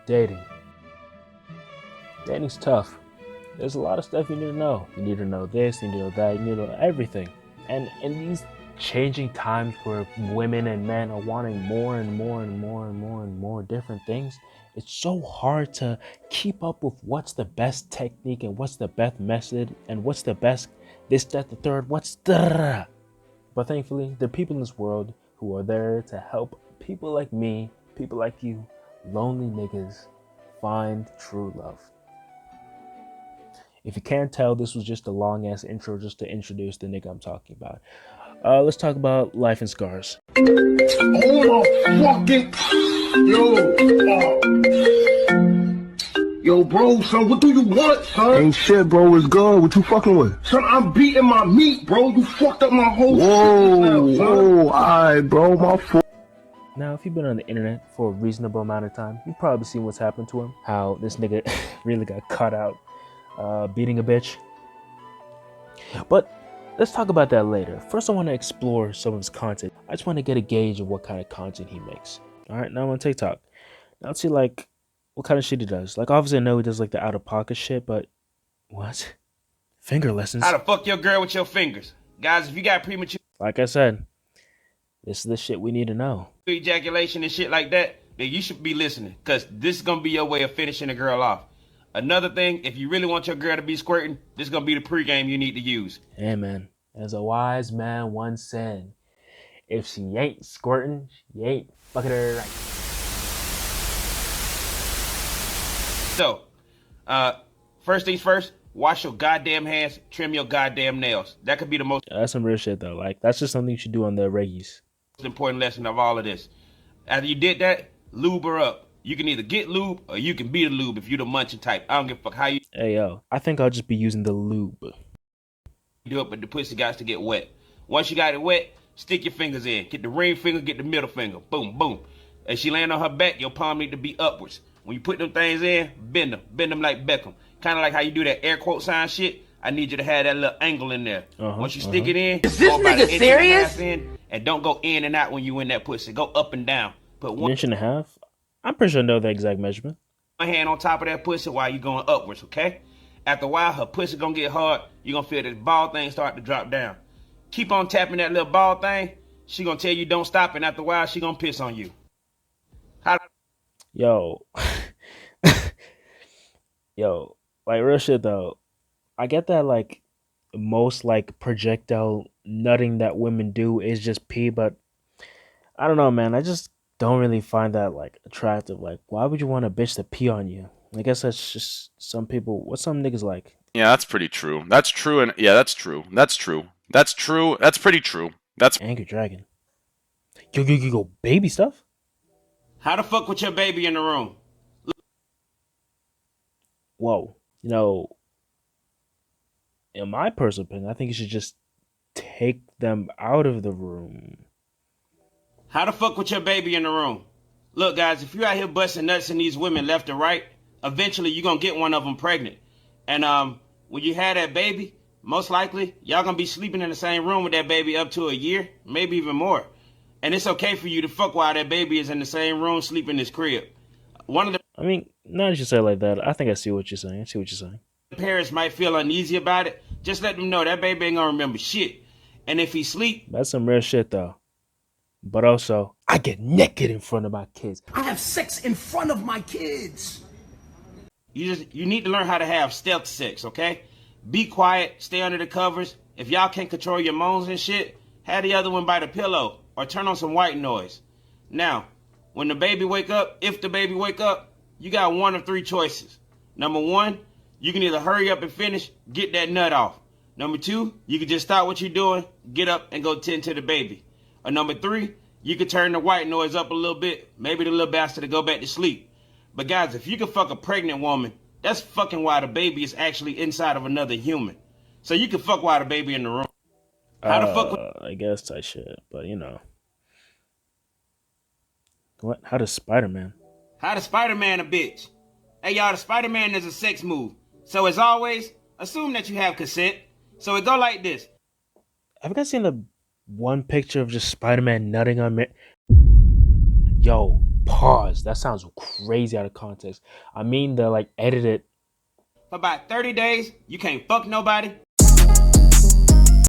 Dating. Dating's tough. There's a lot of stuff you need to know. You need to know this, you need to know that, you need to know everything. And in these changing times where women and men are wanting more and more and more and more and more different things, it's so hard to keep up with what's the best technique and what's the best method and what's the best this, that, the third, what's the. But thankfully, there are people in this world who are there to help people like me, people like you, lonely niggas, find true love. If you can't tell, this was just a long ass intro just to introduce the nigga I'm talking about. Let's talk about life and scars. Oh my fucking yo, bro, son, what do you want, son? Ain't shit, bro. It's good. What you fucking with? Son, I'm beating my meat, bro. You fucked up my whole Whoa, shit now, whoa, alright, bro. My fault. Now, if you've been on the internet for a reasonable amount of time, you've probably seen what's happened to him. How this nigga really got caught out beating a bitch. But let's talk about that later. First, I want to explore some of his content. I just want to get a gauge of what kind of content he makes. All right, now I'm on TikTok. Now let's see like what kind of shit he does. Like obviously I know he does like the out of pocket shit, but what? Finger lessons? How to fuck your girl with your fingers. Guys, if you got premature Like I said, this is the shit we need to know. ejaculation and shit like that, then you should be listening, because this is going to be your way of finishing a girl off. Another thing, if you really want your girl to be squirting, this is going to be the pregame you need to use. Hey man, as a wise man once said, if she ain't squirting, she ain't fucking her right. So, first things first, wash your goddamn hands, trim your goddamn nails. That could be the most That's some real shit though. Like that's just something you should do on the reggies. important lesson of all of this. After you did that, lube her up. You can either get lube or you can be the lube if you the munching type. I don't give a fuck how you Hey yo, I think I'll just be using the lube. do it, but the pussy got to get wet. Once you got it wet, stick your fingers in. Get the ring finger, get the middle finger. Boom, boom. As she land on her back, your palm need to be upwards. When you put them things in, bend them like Beckham. Kind of like how you do that air quote sign shit. I need you to have that little angle in there. Once you stick it in, Is this go about nigga an inch and a serious? half in, and don't go in and out when you in that pussy. Go up and down. Put An one inch and a half? I'm pretty sure I know the exact measurement. hand on top of that pussy while you going upwards, okay? After a while, her pussy gonna get hard. You gonna feel this ball thing start to drop down. Keep on tapping that little ball thing. She gonna tell you don't stop, and after a while, she gonna piss on you. How? Yo. Yo, like real shit though. I get that like most like projectile nutting that women do is just pee, but I don't know, man. I just don't really find that like attractive. Like, why would you want a bitch to pee on you? I guess that's just some people. What some niggas like. Yeah, that's pretty true. That's true, and yeah, that's true. That's true. That's true. That's pretty true. That's Angry Dragon. Yo, baby stuff. How the fuck with your baby in the room? Whoa, you know. In my personal opinion, I think you should just take them out of the room. How the fuck with your baby in the room? Look, guys, if you out here busting nuts in these women left and right, eventually you're gonna get one of them pregnant. And when you have that baby, most likely y'all gonna be sleeping in the same room with that baby up to a year, maybe even more. And it's okay for you to fuck while that baby is in the same room sleeping in his crib. One of the I mean, now that you say it like that, I think I see what you're saying. parents might feel uneasy about it. Just let them know that baby ain't gonna remember shit. And if he sleep, That's some real shit though. But also, I get naked in front of my kids. I have sex in front of my kids. you need to learn how to have stealth sex, okay? Be quiet, stay under the covers. If y'all can't control your moans and shit, have the other one by the pillow or turn on some white noise. Now, when the baby wake up, if the baby wake up, you got one of three choices. Number one, you can either hurry up and finish, get that nut off. Number two, you can just stop what you're doing, get up and go tend to the baby. Or number three, you can turn the white noise up a little bit, maybe the little bastard to go back to sleep. But guys, if you can fuck a pregnant woman, that's fucking why the baby is actually inside of another human. So you can fuck while the baby in the room. How the fuck? I guess I should, but you know. What? How does Spider-Man? How the Spider-Man a bitch? Hey y'all, the Spider-Man is a sex move. So as always, assume that you have consent. So it go like this. Have you guys seen the one picture of just Spider-Man nutting on me? Yo, Pause. That sounds crazy out of context. I mean the like edited. For about 30 days, you can't fuck nobody.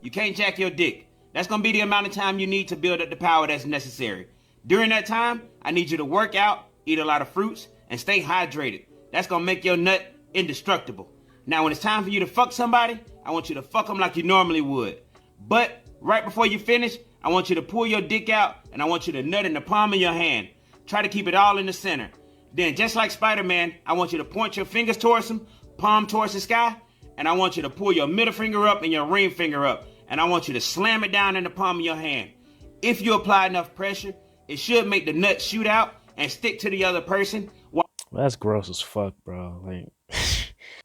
You can't jack your dick. That's gonna be the amount of time you need to build up the power that's necessary. During that time, I need you to work out, eat a lot of fruits, and stay hydrated. That's gonna make your nut indestructible. Now, when it's time for you to fuck somebody, I want you to fuck them like you normally would. But right before you finish, I want you to pull your dick out, and I want you to nut in the palm of your hand. Try to keep it all in the center. Then, just like Spider-Man, I want you to point your fingers towards him, palm towards the sky, and I want you to pull your middle finger up and your ring finger up, and I want you to slam it down in the palm of your hand. If you apply enough pressure, it should make the nut shoot out and stick to the other person. That's gross as fuck, bro. Like,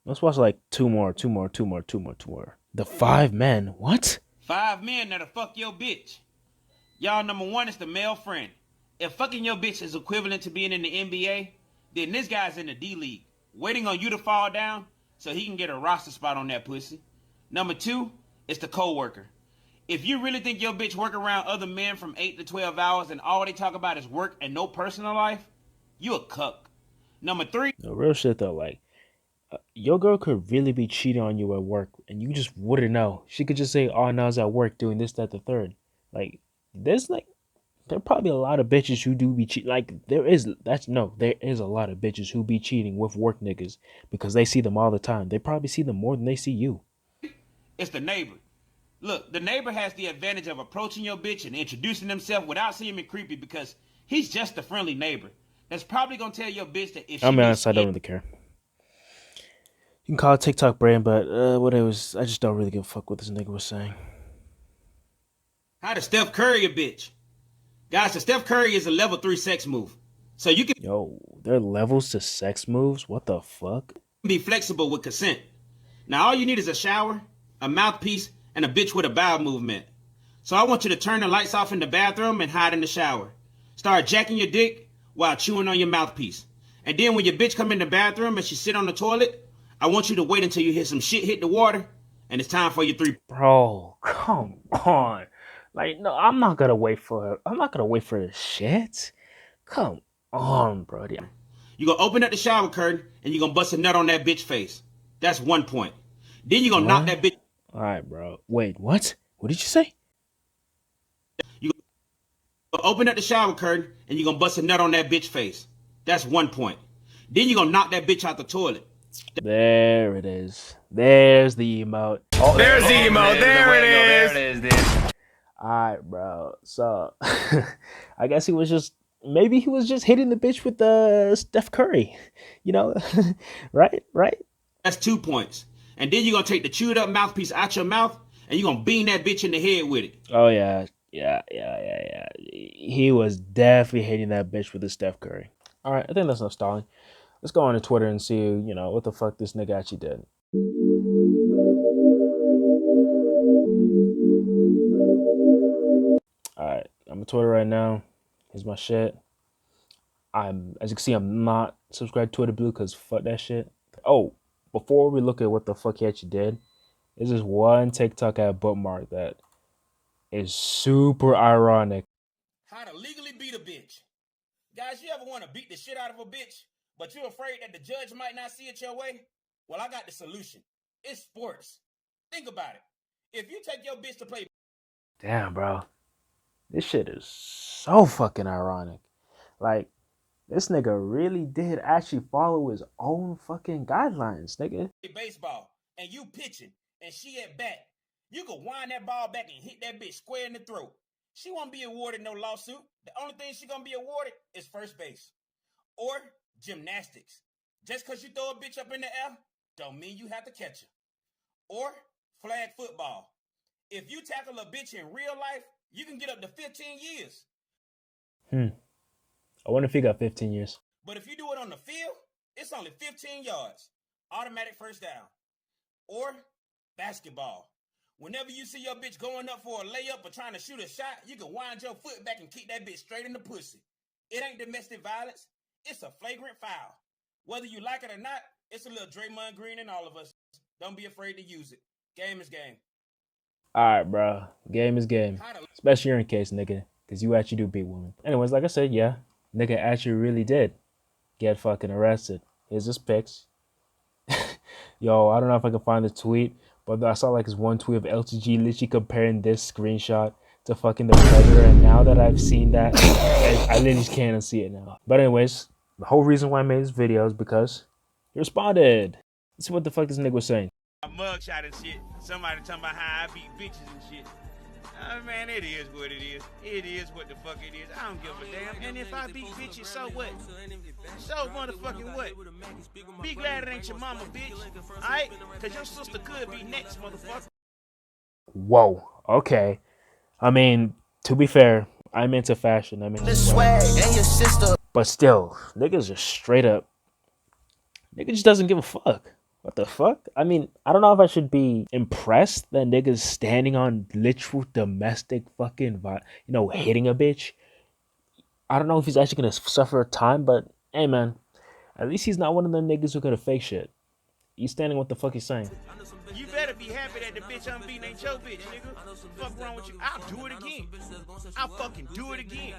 let's watch like two more. The 5 men. What? 5 men that'll fuck your bitch. Y'all, number 1 is the male friend. If fucking your bitch is equivalent to being in the NBA, then this guy's in the D-League, waiting on you to fall down so he can get a roster spot on that pussy. Number 2 is the co-worker. If you really think your bitch work around other men from 8 to 12 hours and all they talk about is work and no personal life, you a cuck. Number 3. No, real shit though, like, your girl could really be cheating on you at work and you just wouldn't know. She could just say, oh, no, I was at work doing this, that, the third. Like, there are probably a lot of bitches who do be cheating. Like, there is a lot of bitches who be cheating with work niggas because they see them all the time. They probably see them more than they see you. It's the neighbor. Look, the neighbor has the advantage of approaching your bitch and introducing himself without seeming creepy because he's just a friendly neighbor. That's probably gonna tell your bitch that if she... I mean, honestly, I don't really care. You can call it TikTok brand, but whatever. I just don't really give a fuck what this nigga was saying. How to Steph Curry a bitch. Guys, the Steph Curry is a level 3 sex move. So you can Yo, there are levels to sex moves? What the fuck? be flexible with consent. Now all you need is a shower, a mouthpiece, and a bitch with a bowel movement. So I want you to turn the lights off in the bathroom and hide in the shower. Start jacking your dick while chewing on your mouthpiece. And then when your bitch come in the bathroom and she sit on the toilet, I want you to wait until you hear some shit hit the water and it's time for your 3. Bro, come on. Like, no, I'm not gonna wait for the shit. Come on, bro. You're gonna open up the shower curtain and you're gonna bust a nut on that bitch face. That's 1 point. Then you're gonna knock that bitch. Alright, bro. Wait, what? What did you say? You're gonna open up the shower curtain and you're gonna bust a nut on that bitch face. That's 1 point. Then you're gonna knock that bitch out the toilet. There it is. There's the emote. Oh, there's the emote. There it is, dude. Alright, bro. So, I guess maybe he was just hitting the bitch with Steph Curry. You know? Right? That's 2 points. And then you're gonna take the chewed up mouthpiece out your mouth and you're gonna beam that bitch in the head with it. Oh, yeah. Yeah. He was definitely hitting that bitch with the Steph Curry. Alright, I think that's enough stalling. Let's go on to Twitter and see, what the fuck this nigga actually did. Alright, I'm on Twitter right now. Here's my shit. As you can see, I'm not subscribed to Twitter Blue because fuck that shit. Oh, before we look at what the fuck he actually did, there's this one TikTok I bookmarked that is super ironic. How to legally beat a bitch. Guys, you ever want to beat the shit out of a bitch, but you're afraid that the judge might not see it your way? Well, I got the solution. It's sports. Think about it. If you take your bitch to play... Damn, bro. This shit is so fucking ironic. Like, this nigga really did actually follow his own fucking guidelines, nigga. baseball, and you pitching, and she at bat, you could wind that ball back and hit that bitch square in the throat. She won't be awarded no lawsuit. The only thing she gonna be awarded is first base. Or gymnastics. Just cause you throw a bitch up in the air, don't mean you have to catch her. Or flag football. If you tackle a bitch in real life, you can get up to 15 years. I wonder if he got 15 years. But if you do it on the field, it's only 15 yards. Automatic first down. Or basketball. Whenever you see your bitch going up for a layup or trying to shoot a shot, you can wind your foot back and kick that bitch straight in the pussy. It ain't domestic violence. It's a flagrant foul. Whether you like it or not, it's a little Draymond Green in all of us. Don't be afraid to use it. Game is game. Alright, bro. Game is game. Especially in your case, nigga. Because you actually do beat women. Anyways, like I said, yeah. Nigga actually really did get fucking arrested. Here's his pics. Yo, I don't know if I can find the tweet, but I saw like this one tweet of LTG literally comparing this screenshot to fucking the Predator, and now that I've seen that, I literally can't unsee it now. But anyways, the whole reason why I made this video is because he responded. Let's see what the fuck this nigga was saying. A mugshot and shit. Somebody talking about how I beat bitches and shit. Man, it is what it is. It is what the fuck it is. I don't give a damn. And if I beat bitches, so what? So motherfucking what? Be glad it ain't your mama, bitch. Alright? Cause your sister could be next, motherfucker. Whoa. Okay. I mean, to be fair, I'm into fashion. I'm into swag. And your sister. But still, niggas just straight up. Nigga just doesn't give a fuck. What the fuck? I mean, I don't know if I should be impressed that niggas standing on literal domestic fucking, hitting a bitch. I don't know if he's actually gonna suffer a time, but hey, man, at least he's not one of them niggas who gonna fake shit. He's standing what the fuck he's saying. You better be happy that the bitch I'm beating ain't your bitch, nigga. Fuck wrong with you? I'll do it again. I'll fucking do it again.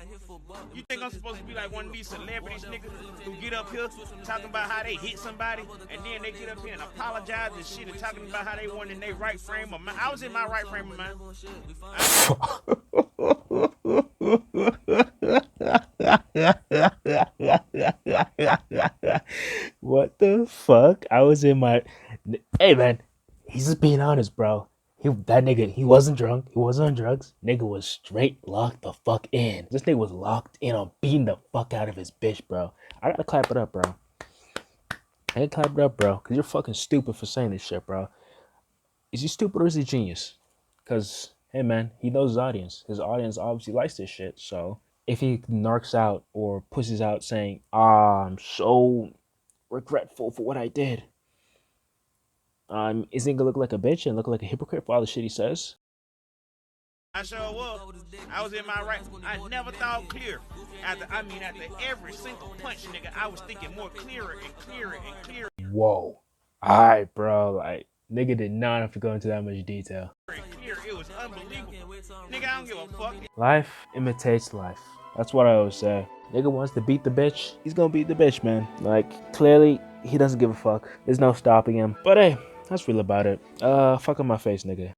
You think I'm supposed to be like one of these celebrities, nigga, who get up here talking about how they hit somebody, and then they get up here and apologize and shit and talking about how they weren't in their right frame of mind? I was in my right frame of mind. What the fuck? I was in my... Hey, man, he's just being honest, bro. That nigga, he wasn't drunk. He wasn't on drugs. Nigga was straight locked the fuck in. This nigga was locked in on beating the fuck out of his bitch, bro. I gotta clap it up, bro. I gotta clap it up, bro, because you're fucking stupid for saying this shit, bro. Is he stupid or is he genius? Because, hey, man, he knows his audience. His audience obviously likes this shit, so... If he narcs out or pushes out saying, I'm so regretful for what I did, isn't he gonna look like a bitch and look like a hypocrite for all the shit he says? I sure was. I was in my right. I never thought clear. After every single punch, nigga, I was thinking more clearer and clearer and clearer. Whoa. Alright, bro. Like, nigga did not have to go into that much detail. It was unbelievable. Nigga, I don't give a fuck. Life imitates life. That's what I always say. Nigga wants to beat the bitch, he's gonna beat the bitch, man. Like, clearly, he doesn't give a fuck. There's no stopping him. But hey, that's real about it. Fuck on my face, nigga.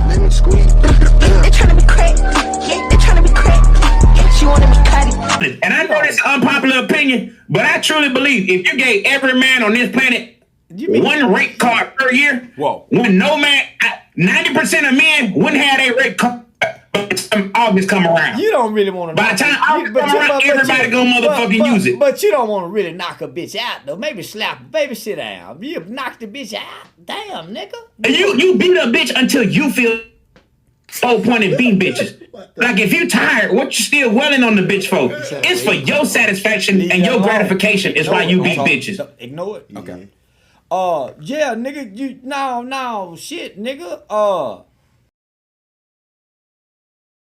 Let me squeeze. They tryna be crack. Yeah, they tryna be crack. Yeah, she wanna be cutty. And I know this unpopular opinion, but I truly believe if you gave every man on this planet one rate card per year, when no man, 90% of men wouldn't have a rate card by the time August come around. You don't really want to. By the time August come around, everybody gonna motherfucking use it. But you don't want to really knock a bitch out though. Maybe slap her. Baby, sit down. You knock the bitch out. Damn, nigga. And you beat a bitch until you feel point beating bitches. Like if you tired, what you still welling on the bitch for? It's for your satisfaction and your gratification is why you beat bitches. Ignore it. Okay. Yeah, nigga, shit, nigga.